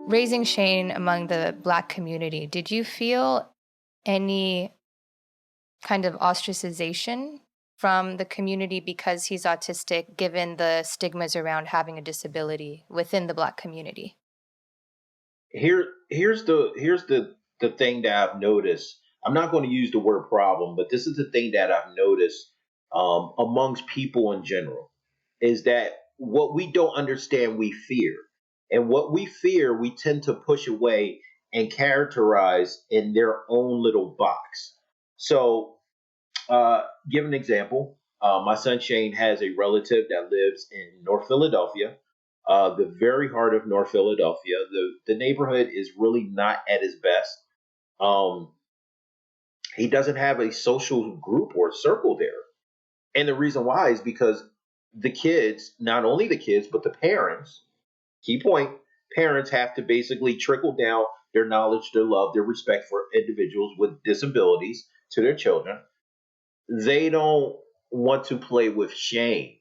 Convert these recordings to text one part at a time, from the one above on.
raising Shane among the Black community, did you feel any kind of ostracization from the community because he's autistic, given the stigmas around having a disability within the Black community? Here's the thing that I've noticed. I'm not going to use the word problem, but this is the thing that I've noticed amongst people in general is that what we don't understand, we fear. And what we fear, we tend to push away and characterize in their own little box. So, give an example. My son Shane has a relative that lives in North Philadelphia, the very heart of North Philadelphia. The neighborhood is really not at its best. Um, he doesn't have a social group or circle there. And the reason why is because the kids, not only the kids, but the parents, key point, parents have to basically trickle down their knowledge, their love, their respect for individuals with disabilities to their children. They don't want to play with Shane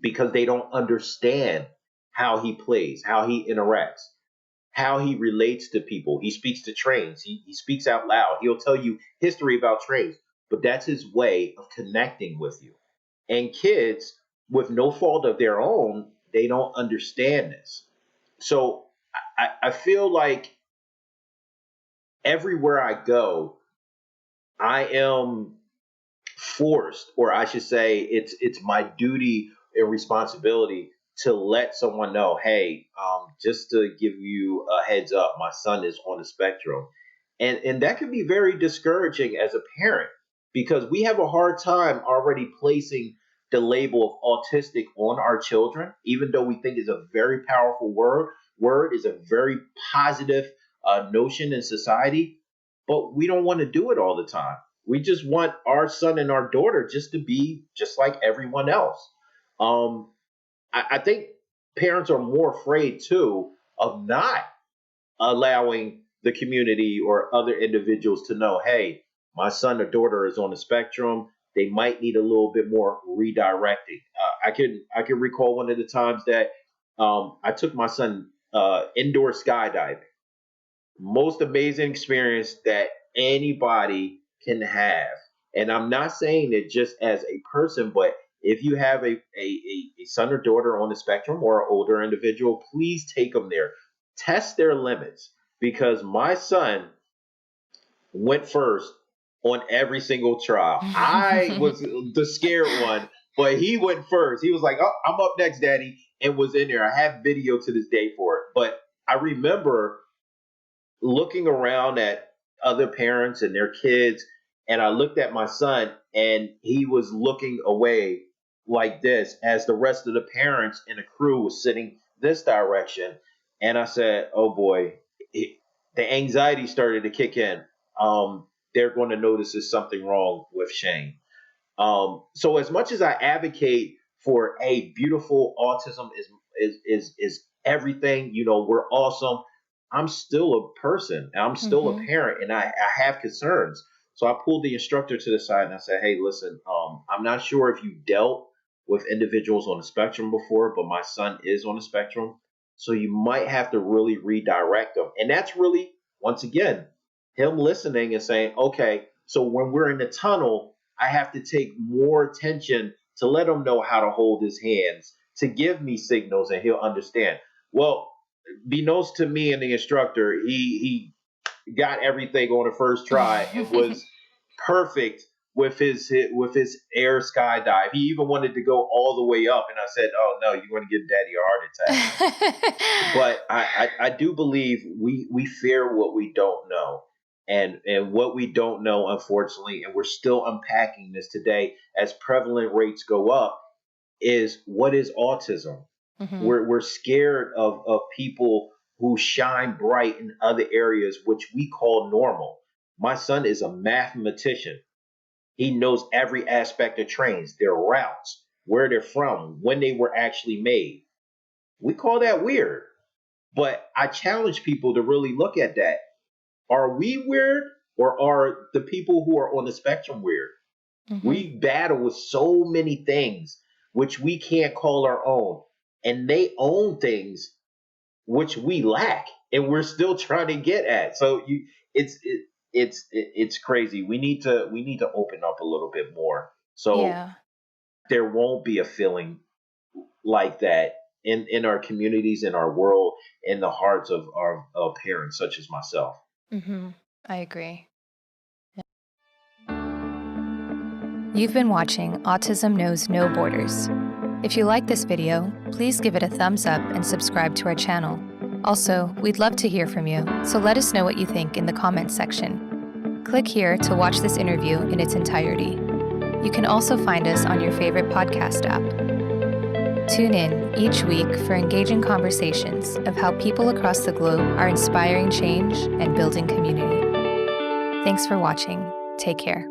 because they don't understand how he plays, how he interacts, how he relates to people. He speaks to trains. He speaks out loud. He'll tell you history about trains, but that's his way of connecting with you. And kids, with no fault of their own, they don't understand this. So I feel like everywhere I go, I am forced, or I should say, it's my duty and responsibility to let someone know, hey, just to give you a heads up, my son is on the spectrum, and that can be very discouraging as a parent because we have a hard time already placing the label of autistic on our children, even though we think it's a very powerful word. Word is a very positive notion in society, but we don't want to do it all the time. We just want our son and our daughter just to be just like everyone else. Um, I think parents are more afraid too of not allowing the community or other individuals to know, hey, my son or daughter is on the spectrum. They might need a little bit more redirecting. I can recall one of the times that I took my son indoor skydiving. Most amazing experience that anybody can have. And I'm not saying it just as a person, but if you have a son or daughter on the spectrum or an older individual, please take them there. Test their limits because my son went first on every single trial. I was the scared one, but he went first. He was like, oh, I'm up next, Daddy, and was in there. I have video to this day for it. But I remember looking around at other parents and their kids, and I looked at my son, and he was looking away like this as the rest of the parents and the crew was sitting this direction. And I said, oh boy, the anxiety started to kick in. They're going to notice there's something wrong with Shane. So as much as I advocate for a beautiful autism is everything, we're awesome. I'm still a person. I'm still a parent, and I have concerns. So I pulled the instructor to the side and I said, "Hey, listen, I'm not sure if you dealt with individuals on the spectrum before, but my son is on the spectrum, so you might have to really redirect them." And that's really, once again, him listening and saying, "Okay, so when we're in the tunnel, I have to take more attention to let him know how to hold his hands, to give me signals, and he'll understand." Well, beknownst to me and the instructor, he got everything on the first try and was perfect with his air skydive. He even wanted to go all the way up, and I said, "Oh no, you're going to give Daddy a heart attack." But I do believe we fear what we don't know. And what we don't know, unfortunately, and we're still unpacking this today as prevalent rates go up, is what is autism? We're scared of people who shine bright in other areas, which we call normal. My son is a mathematician. He knows every aspect of trains, their routes, where they're from, when they were actually made. We call that weird. But I challenge people to really look at that. Are we weird, or are the people who are on the spectrum weird? We battle with so many things which we can't call our own. And they own things which we lack and we're still trying to get at. So it's crazy. We need to open up a little bit more, so Yeah. there won't be a feeling like that in our communities, in our world, in the hearts of our of parents such as myself. Mm-hmm. I agree. You've been watching Autism Knows No Borders. If you like this video, please give it a thumbs up and subscribe to our channel. Also, we'd love to hear from you, so let us know what you think in the comments section. Click here to watch this interview in its entirety. You can also find us on your favorite podcast app. Tune in each week for engaging conversations of how people across the globe are inspiring change and building community. Thanks for watching. Take care.